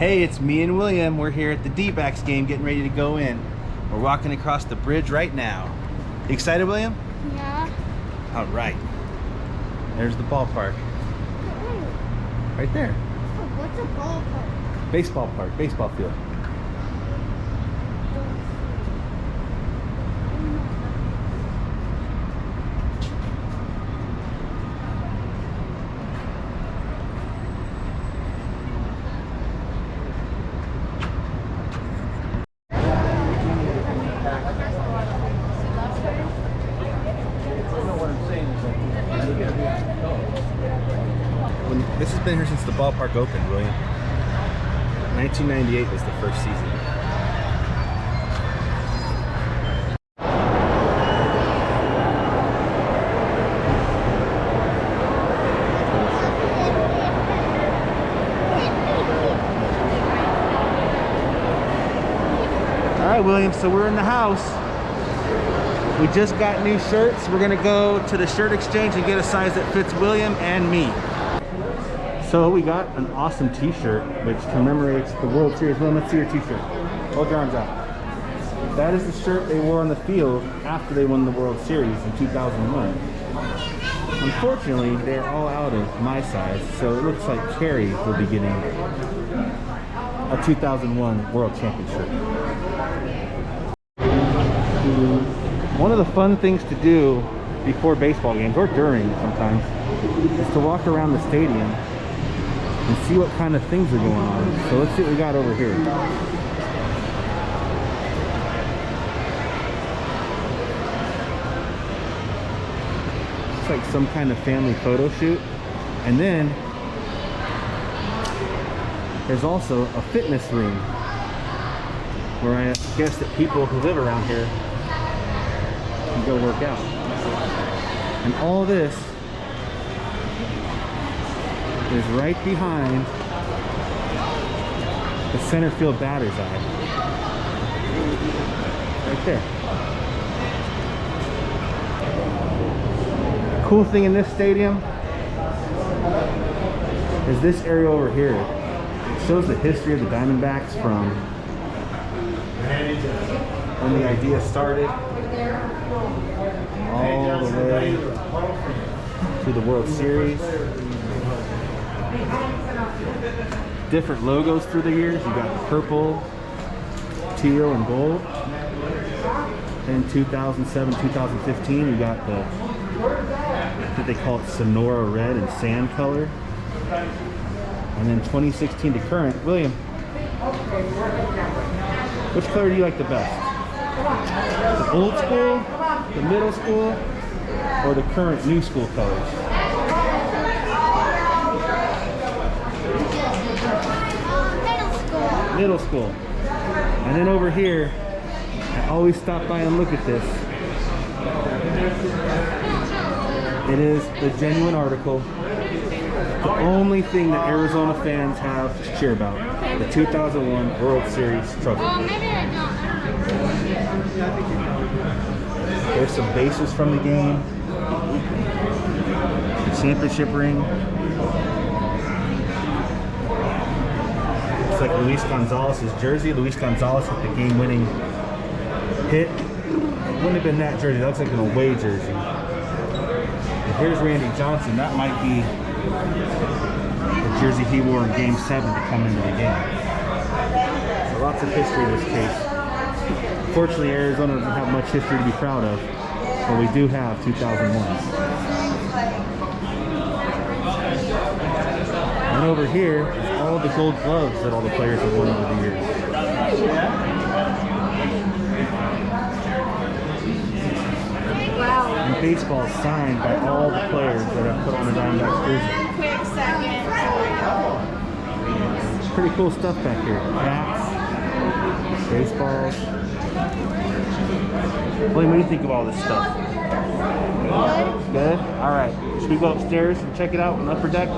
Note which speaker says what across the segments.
Speaker 1: Hey, it's me and William. We're here at the Dbacks game getting ready to go in. We're walking across the bridge right now. You excited, William?
Speaker 2: Yeah.
Speaker 1: All right. There's the ballpark. Right there.
Speaker 2: So what's a ballpark?
Speaker 1: Baseball park, baseball field. This has been here since the ballpark opened, William. 1998 was the first season. All right, William, so we're in the house. We just got new shirts. We're gonna go to the shirt exchange and get a size that fits William and me. So we got an awesome t-shirt which commemorates the World Series. William, let's see your t-shirt. Hold your arms out. That is the shirt they wore on the field after they won the World Series in 2001. Unfortunately, they're all out of my size, so it looks like Carrie will be getting a 2001 World Championship. One of the fun things to do before baseball games, or during sometimes, is to walk around the stadium and see what kind of things are going on. So let's see what we got over here. It's like some kind of family photo shoot. And then there's also a fitness room where I guess that people who live around here can go work out. And all this is right behind the center field batter's eye. Right there. Cool thing in this stadium is this area over here. It shows the history of the Diamondbacks from when the idea started all the way to the World Series. Different logos through the years. You got purple, teal, and gold. In 2007, 2015, you got the, I think they call it Sonora red and sand color. And then 2016 to current. William, which color do you like the best? The old school, the middle school, or the current new school colors? Middle school. And then over here, I always stop by and look at this. It is the genuine article. The only thing that Arizona fans have to cheer about. The 2001 World Series trophy. There's some bases from the game. The championship ring. Like Luis Gonzalez's jersey. Luis Gonzalez with the game-winning hit. It wouldn't have been that jersey. That looks like an away jersey. And here's Randy Johnson. That might be the jersey he wore in Game 7 to come into the game. So lots of history in this case. Fortunately, Arizona doesn't have much history to be proud of, but we do have 2001. And over here is all the gold gloves that all the players have won over the years.
Speaker 2: Wow.
Speaker 1: And baseball is signed by all the players that have put on a Diamondbacks jersey.
Speaker 2: Quick second.
Speaker 1: Pretty cool stuff back here. Bats, baseballs. William, what do you think of all this stuff?
Speaker 2: Good.
Speaker 1: Good? Alright. Should we go upstairs and check it out on the upper deck?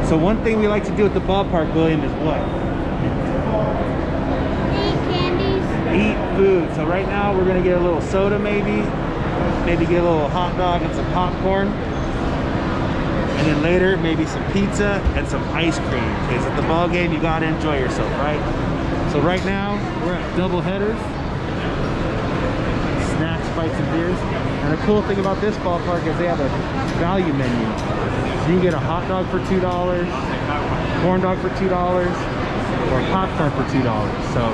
Speaker 1: So one thing we like to do at the ballpark, William, is what?
Speaker 2: Eat candies.
Speaker 1: Eat food. So right now we're gonna get a little soda, maybe get a little hot dog and some popcorn, and then later maybe some pizza and some ice cream. Because at the ball game you gotta enjoy yourself, right? So right now we're at double headers, snacks, bites, and beers. And the cool thing about this ballpark is they have a value menu. So you can get a hot dog for $2, corn dog for $2, or popcorn for $2. So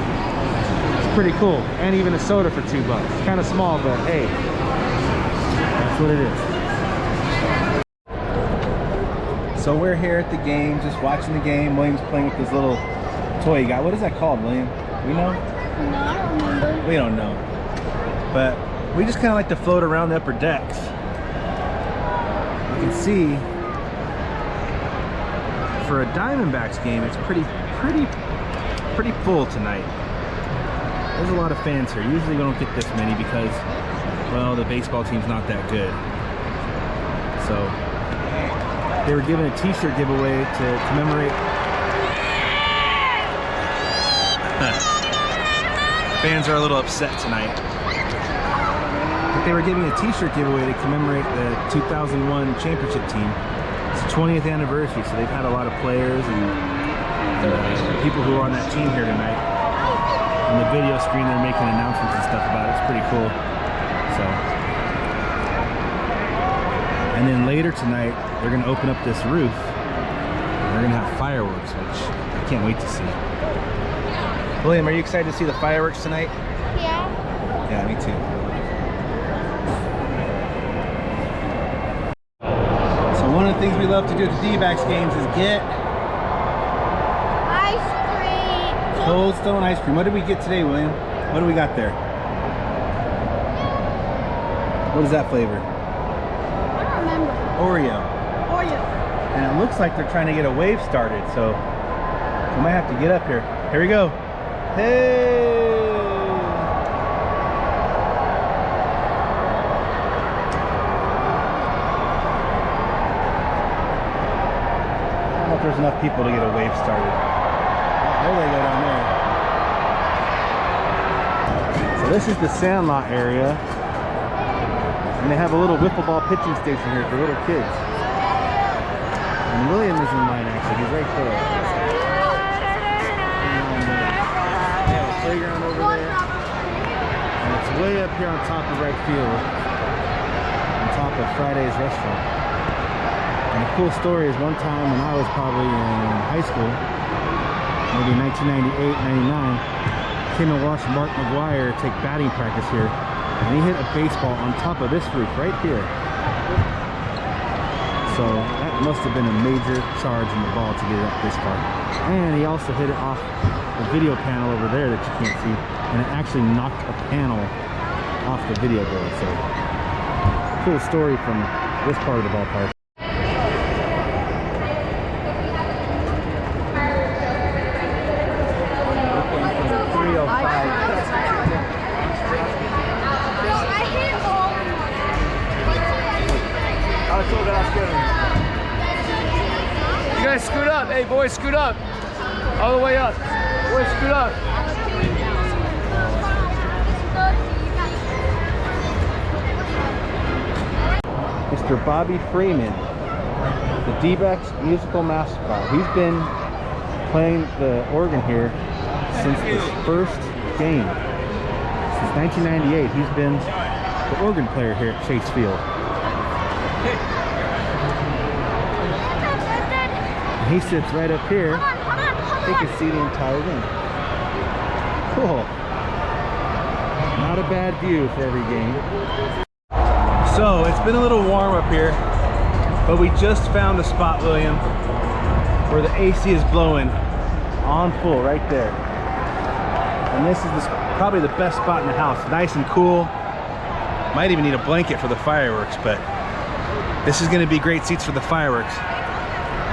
Speaker 1: it's pretty cool. And even a soda for $2. Kind of small, but hey, that's what it is. So we're here at the game, just watching the game. William's playing with this little toy he got. What is that called, William? We know?
Speaker 2: No, I don't remember.
Speaker 1: We don't know. But we just kind of like to float around the upper decks. You can see for a Diamondbacks game, it's pretty full tonight. There's a lot of fans here. Usually we don't get this many because, well, the baseball team's not that good. So they were giving a t-shirt giveaway to commemorate. Fans are a little upset tonight. But they were giving a t-shirt giveaway to commemorate the 2001 championship team. It's the 20th anniversary, so they've had a lot of players and people who are on that team here tonight. On the video screen, they're making announcements and stuff about it. It's pretty cool. So, and then later tonight, they're going to open up this roof. And they're going to have fireworks, which I can't wait to see. William, are you excited to see the fireworks tonight?
Speaker 2: Yeah.
Speaker 1: Yeah, me too. So one of the things we love to do at the Dbacks games is get
Speaker 2: Ice cream.
Speaker 1: Cold Stone ice cream. What did we get today, William? What do we got there? What is that flavor?
Speaker 2: I don't remember.
Speaker 1: Oreo.
Speaker 2: Oreo.
Speaker 1: And it looks like they're trying to get a wave started, so we might have to get up here. Here we go. Hey! I don't know if there's enough people to get a wave started. There they go down there. So this is the Sandlot area. And they have a little wiffle ball pitching station here for little kids. And William is in line actually, he's right there. They have a playground over there. And it's way up here on top of right field. On top of Friday's restaurant. And the cool story is one time when I was probably in high school, maybe 1998, 99, came and watched Mark McGuire take batting practice here. And he hit a baseball on top of this roof right here. So that must have been a major charge in the ball to get it up this far. And he also hit it off the video panel over there that you can't see. And it actually knocked a panel off the video board. So cool story from this part of the ballpark.
Speaker 3: You guys scoot up. Hey, boys, scoot up. All the way up. Boys, scoot up.
Speaker 1: Mr. Bobby Freeman, the D-backs musical mascot. He's been playing the organ here since the first game. Since 1998, he's been the organ player here at Chase Field. And he sits right up here. They can see the entire game. Cool. Not a bad view for every game. So it's been a little warm up here, but we just found a spot, William, where the AC is blowing on full right there. And this is probably the best spot in the house. Nice and cool. Might even need a blanket for the fireworks, but this is gonna be great seats for the fireworks.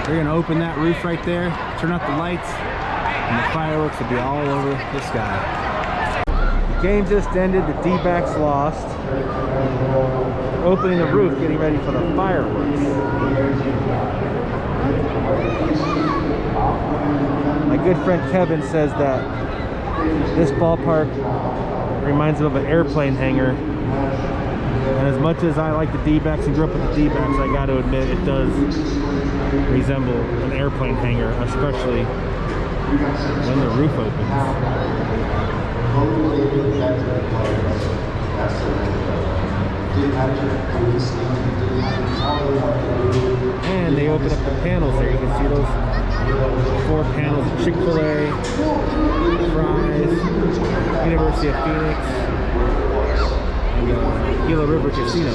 Speaker 1: They're gonna open that roof right there, turn out the lights, and the fireworks will be all over the sky. The game just ended, the D-backs lost. They're opening the roof, getting ready for the fireworks. My good friend Kevin says that this ballpark reminds him of an airplane hangar. And as much as I like the D-backs and grew up with the D-backs, I got to admit it does resemble an airplane hangar, especially when the roof opens. And they open up the panels there. You can see those 4 panels of Chick-fil-A, Fry's, University of Phoenix, and Gila River Casino.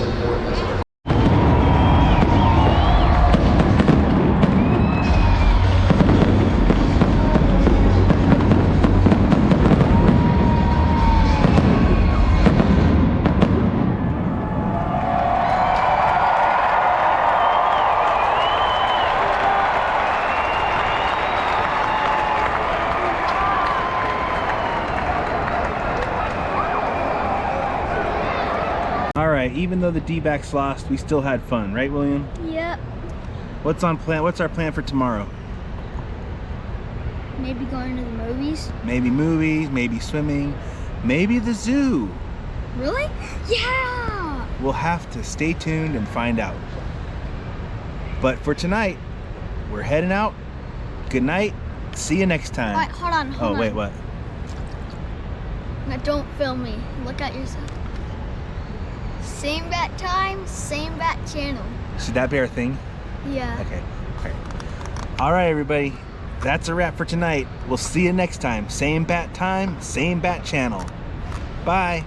Speaker 1: Even though the D-backs lost, we still had fun, right, William?
Speaker 2: Yep.
Speaker 1: What's our plan for tomorrow?
Speaker 2: Maybe going to the movies.
Speaker 1: Maybe movies, maybe swimming, maybe the zoo.
Speaker 2: Really? Yeah!
Speaker 1: We'll have to stay tuned and find out. But for tonight, we're heading out. Good night. See you next time.
Speaker 2: Alright, hold on.
Speaker 1: Oh, wait, what?
Speaker 2: Now don't film me. Look at yourself. Same bat time, same bat channel.
Speaker 1: Should that be our thing?
Speaker 2: Yeah.
Speaker 1: Okay. All right, everybody. That's a wrap for tonight. We'll see you next time. Same bat time, same bat channel. Bye.